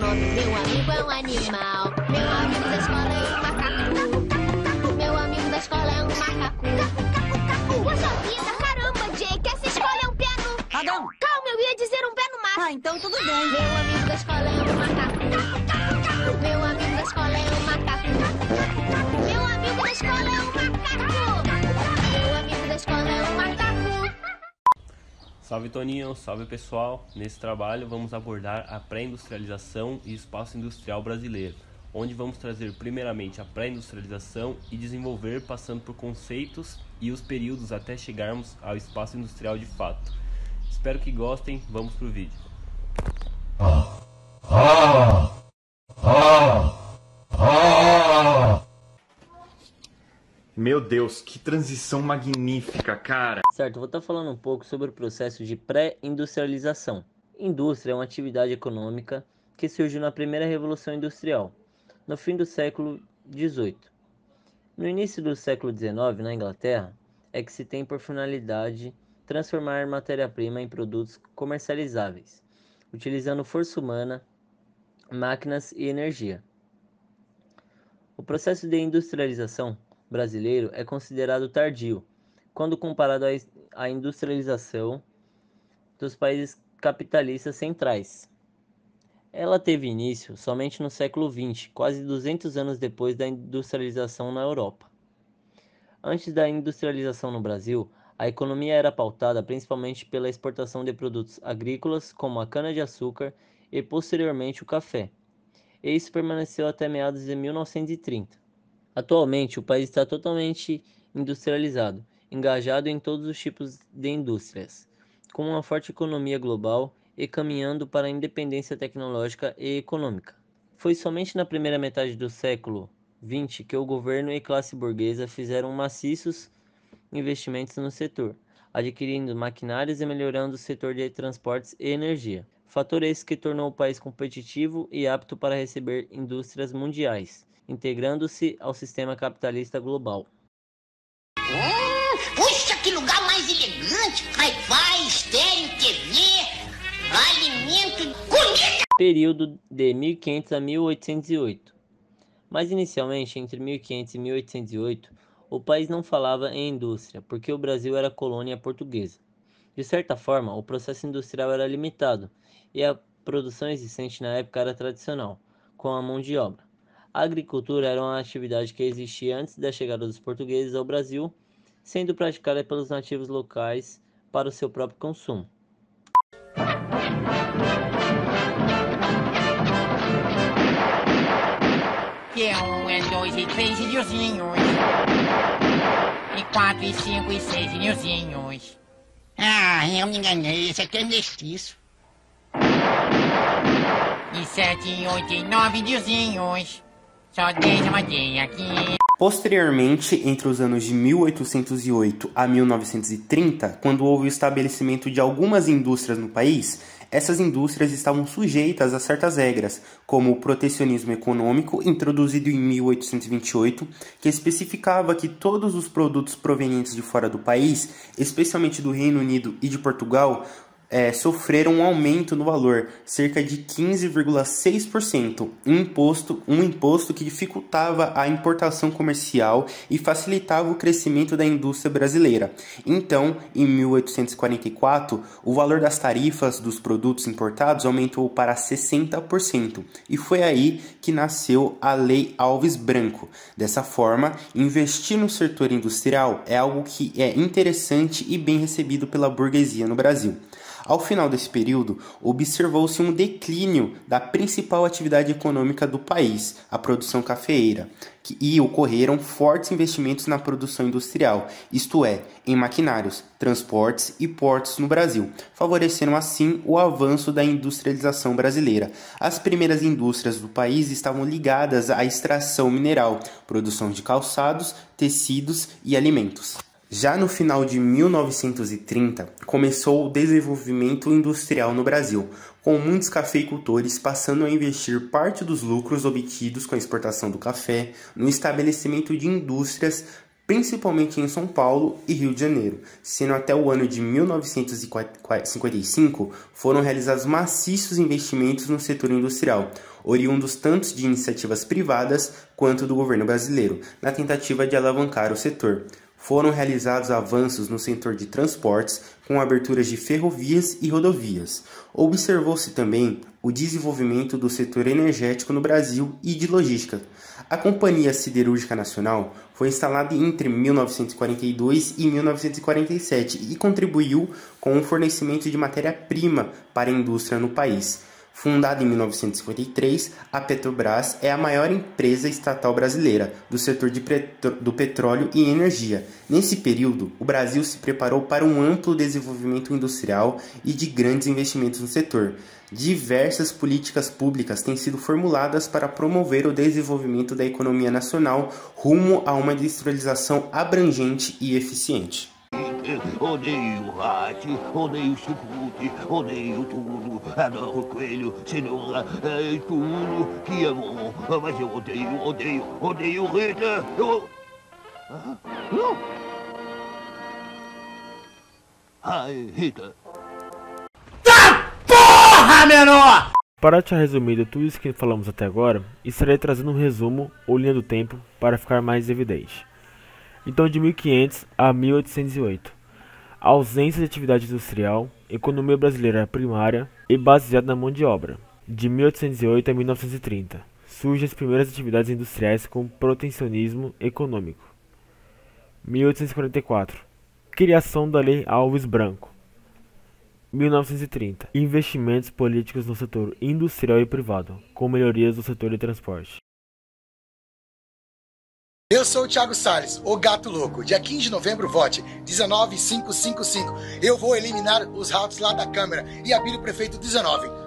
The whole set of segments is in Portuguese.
XIX. Meu amigo é um animal. Meu amigo da escola é um macaco. Meu amigo da escola é um macaco. Poxa vida, caramba, Jake, essa escola é um pé no... Adão! Calma, eu ia dizer um pé no mato. Ah, então tudo bem. Meu amigo da escola é um macaco. Meu amigo da escola é um macaco. Meu amigo da escola é um macaco. Meu amigo da escola é um macaco. Salve Toninho, salve pessoal! Nesse trabalho vamos abordar a pré-industrialização e espaço industrial brasileiro, onde vamos trazer primeiramente a pré-industrialização e desenvolver passando por conceitos e os períodos até chegarmos ao espaço industrial de fato. Espero que gostem, vamos pro vídeo. Meu Deus, que transição magnífica, cara! Certo, vou estar falando um pouco sobre o processo de pré-industrialização. Indústria é uma atividade econômica que surgiu na primeira Revolução Industrial, no fim do século XVIII. No início do século XIX, na Inglaterra, é que se tem por finalidade transformar matéria-prima em produtos comercializáveis, utilizando força humana, máquinas e energia. O processo de industrialização brasileiro é considerado tardio, quando comparado à industrialização dos países capitalistas centrais. Ela teve início somente no século XX, quase 200 anos depois da industrialização na Europa. Antes da industrialização no Brasil, a economia era pautada principalmente pela exportação de produtos agrícolas, como a cana-de-açúcar e posteriormente o café. E isso permaneceu até meados de 1930. Atualmente, o país está totalmente industrializado, engajado em todos os tipos de indústrias, com uma forte economia global e caminhando para a independência tecnológica e econômica. Foi somente na primeira metade do século XX que o governo e classe burguesa fizeram maciços investimentos no setor, adquirindo maquinários e melhorando o setor de transportes e energia. Fator esse que tornou o país competitivo e apto para receber indústrias mundiais, integrando-se ao sistema capitalista global. Puxa, que lugar mais elegante! Wi-Fi, estéreo, TV, alimento, comida! Período de 1500 a 1808. Mas inicialmente, entre 1500 e 1808, o país não falava em indústria, porque o Brasil era colônia portuguesa. De certa forma, o processo industrial era limitado, e a produção existente na época era tradicional, com a mão de obra. A agricultura era uma atividade que existia antes da chegada dos portugueses ao Brasil, sendo praticada pelos nativos locais para o seu próprio consumo. Que é 1, 2 e 3 idiozinhos. E 4 e 5 e 6 idiozinhos. Ah, eu me enganei, esse aqui é mestiço. E 7 e 8 e 9 idiozinhos. Só deixa uma D aqui. Posteriormente, entre os anos de 1808 a 1930, quando houve o estabelecimento de algumas indústrias no país, essas indústrias estavam sujeitas a certas regras, como o protecionismo econômico, introduzido em 1828, que especificava que todos os produtos provenientes de fora do país, especialmente do Reino Unido e de Portugal, sofreram um aumento no valor, cerca de 15,6%, um imposto que dificultava a importação comercial e facilitava o crescimento da indústria brasileira. Então, em 1844, o valor das tarifas dos produtos importados aumentou para 60%, e foi aí que nasceu a Lei Alves Branco. Dessa forma, investir no setor industrial é algo que é interessante e bem recebido pela burguesia no Brasil. Ao final desse período, observou-se um declínio da principal atividade econômica do país, a produção cafeeira, e ocorreram fortes investimentos na produção industrial, isto é, em maquinários, transportes e portos no Brasil, favorecendo assim o avanço da industrialização brasileira. As primeiras indústrias do país estavam ligadas à extração mineral, produção de calçados, tecidos e alimentos. Já no final de 1930, começou o desenvolvimento industrial no Brasil, com muitos cafeicultores passando a investir parte dos lucros obtidos com a exportação do café no estabelecimento de indústrias principalmente em São Paulo e Rio de Janeiro, sendo até o ano de 1955 foram realizados maciços investimentos no setor industrial, oriundos tanto de iniciativas privadas quanto do governo brasileiro, na tentativa de alavancar o setor. Foram realizados avanços no setor de transportes, com aberturas de ferrovias e rodovias. Observou-se também o desenvolvimento do setor energético no Brasil e de logística. A Companhia Siderúrgica Nacional foi instalada entre 1942 e 1947 e contribuiu com o fornecimento de matéria-prima para a indústria no país. Fundada em 1953, a Petrobras é a maior empresa estatal brasileira do setor do petróleo e energia. Nesse período, o Brasil se preparou para um amplo desenvolvimento industrial e de grandes investimentos no setor. Diversas políticas públicas têm sido formuladas para promover o desenvolvimento da economia nacional rumo a uma industrialização abrangente e eficiente. Odeio rato, odeio chipute, odeio tudo. Adoro coelho, cenoura, tudo que é bom. Mas eu odeio Rita. Ai, Rita. Porra, menor! Para te resumir tudo isso que falamos até agora, estarei trazendo um resumo ou linha do tempo para ficar mais evidente. Então, de 1500 a 1808. Ausência de atividade industrial, economia brasileira primária e baseada na mão de obra. De 1808 a 1930, surgem as primeiras atividades industriais com protecionismo econômico. 1844, criação da Lei Alves Branco. 1930, investimentos políticos no setor industrial e privado, com melhorias no setor de transporte. Eu sou o Thiago Salles, o Gato Louco. Dia 15 de novembro, vote 19555. Eu vou eliminar os ratos lá da Câmara e abrir o prefeito 19.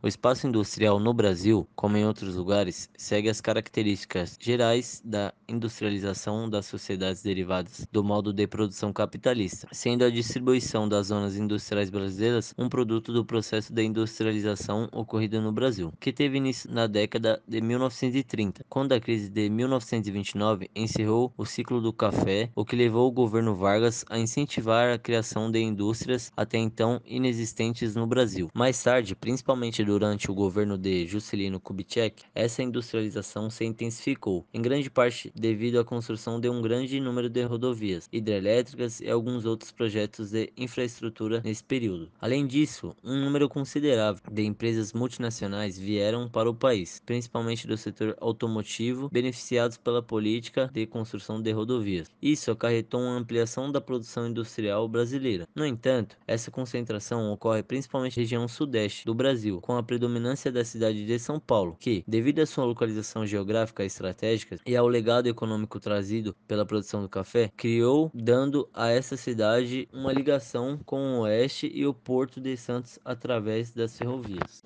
O espaço industrial no Brasil, como em outros lugares, segue as características gerais da industrialização das sociedades derivadas do modo de produção capitalista, sendo a distribuição das zonas industriais brasileiras um produto do processo de industrialização ocorrido no Brasil, que teve início na década de 1930, quando a crise de 1929 encerrou o ciclo do café, o que levou o governo Vargas a incentivar a criação de indústrias até então inexistentes no Brasil. Mais tarde, principalmente durante o governo de Juscelino Kubitschek, essa industrialização se intensificou, em grande parte devido à construção de um grande número de rodovias, hidrelétricas e alguns outros projetos de infraestrutura nesse período. Além disso, um número considerável de empresas multinacionais vieram para o país, principalmente do setor automotivo, beneficiados pela política de construção de rodovias. Isso acarretou uma ampliação da produção industrial brasileira. No entanto, essa concentração ocorre principalmente na região sudeste do Brasil, com a predominância da cidade de São Paulo, que, devido à sua localização geográfica estratégica e ao legado econômico trazido pela produção do café, criou, dando a essa cidade uma ligação com o oeste e o Porto de Santos através das ferrovias.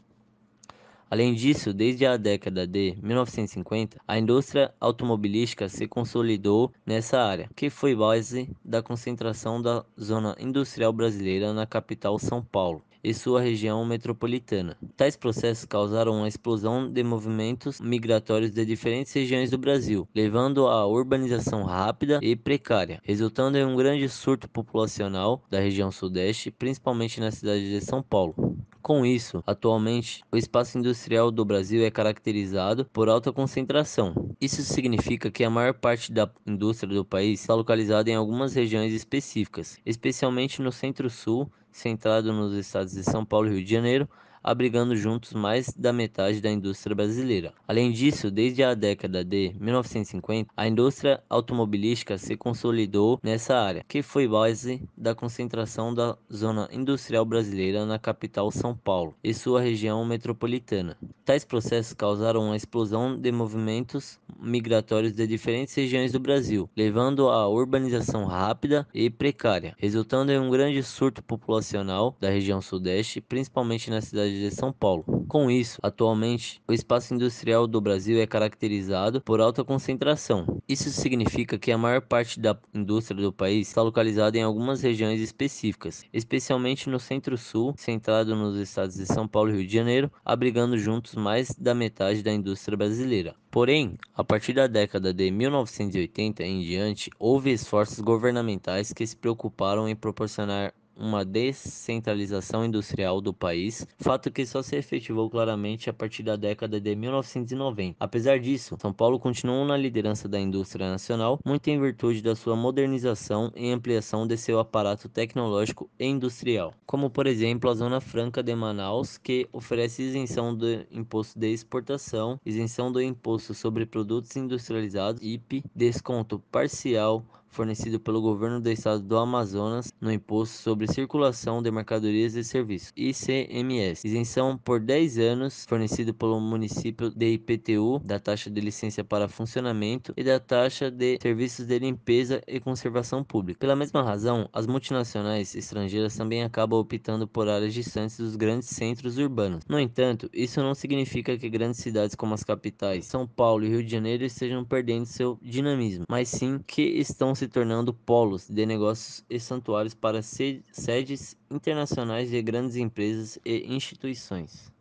Além disso, desde a década de 1950, a indústria automobilística se consolidou nessa área, que foi base da concentração da zona industrial brasileira na capital São Paulo e sua região metropolitana. Tais processos causaram uma explosão de movimentos migratórios de diferentes regiões do Brasil, levando à urbanização rápida e precária, resultando em um grande surto populacional da região sudeste, principalmente na cidade de São Paulo. Com isso, atualmente, o espaço industrial do Brasil é caracterizado por alta concentração. Isso significa que a maior parte da indústria do país está localizada em algumas regiões específicas, especialmente no Centro-Sul, centrado nos estados de São Paulo e Rio de Janeiro, abrigando juntos mais da metade da indústria brasileira. Além disso, desde a década de 1950, a indústria automobilística se consolidou nessa área, que foi base da concentração da zona industrial brasileira na capital São Paulo e sua região metropolitana. Tais processos causaram uma explosão de movimentos migratórios de diferentes regiões do Brasil, levando à urbanização rápida e precária, resultando em um grande surto populacional da região sudeste, principalmente na cidade de São Paulo. Com isso, atualmente, o espaço industrial do Brasil é caracterizado por alta concentração. Isso significa que a maior parte da indústria do país está localizada em algumas regiões específicas, especialmente no Centro-Sul, centrado nos estados de São Paulo e Rio de Janeiro, abrigando juntos mais da metade da indústria brasileira. Porém, a partir da década de 1980 em diante, houve esforços governamentais que se preocuparam em proporcionar uma descentralização industrial do país, fato que só se efetivou claramente a partir da década de 1990. Apesar disso, São Paulo continuou na liderança da indústria nacional, muito em virtude da sua modernização e ampliação de seu aparato tecnológico e industrial, como por exemplo a Zona Franca de Manaus, que oferece isenção do imposto de exportação, isenção do imposto sobre produtos industrializados, IP, desconto parcial fornecido pelo governo do estado do Amazonas no imposto sobre circulação de mercadorias e serviços, ICMS, isenção por 10 anos fornecido pelo município de IPTU, da taxa de licença para funcionamento e da taxa de serviços de limpeza e conservação pública. Pela mesma razão, as multinacionais estrangeiras também acabam optando por áreas distantes dos grandes centros urbanos. No entanto, isso não significa que grandes cidades como as capitais, São Paulo e Rio de Janeiro estejam perdendo seu dinamismo, mas sim que estão se tornando polos de negócios e santuários para sedes internacionais de grandes empresas e instituições.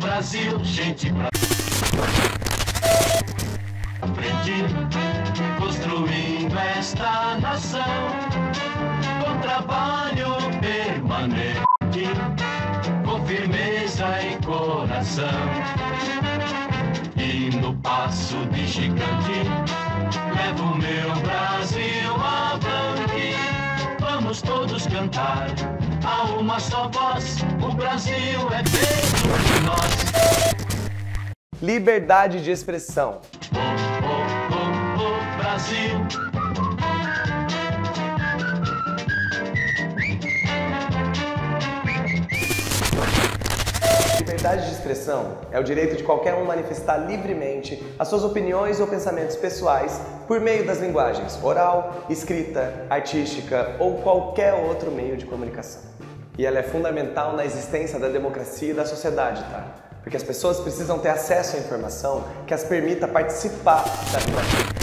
Brasil, gente pra frente, construindo esta nação com trabalho permanente, com firmeza e coração. E no passo de gigante, levo o meu Brasil avante. Vamos todos cantar a uma só voz, o Brasil é feito por nós. Liberdade de expressão. Brasil. Liberdade de expressão é o direito de qualquer um manifestar livremente as suas opiniões ou pensamentos pessoais por meio das linguagens oral, escrita, artística ou qualquer outro meio de comunicação. E ela é fundamental na existência da democracia e da sociedade, tá? Porque as pessoas precisam ter acesso à informação que as permita participar da vida.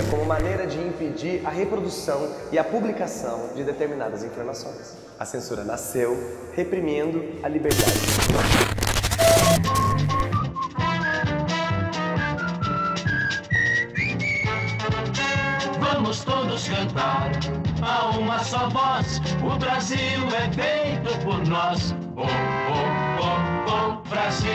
Como maneira de impedir a reprodução e a publicação de determinadas informações. A censura nasceu reprimindo a liberdade. Vamos todos cantar a uma só voz, o Brasil é feito por nós. Oh, oh, oh, oh, Brasil.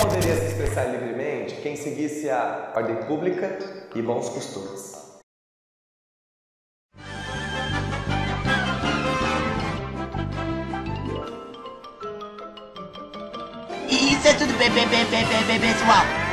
Poderia se expressar livremente quem seguisse a ordem pública e bons costumes. Isso é tudo bem, pessoal.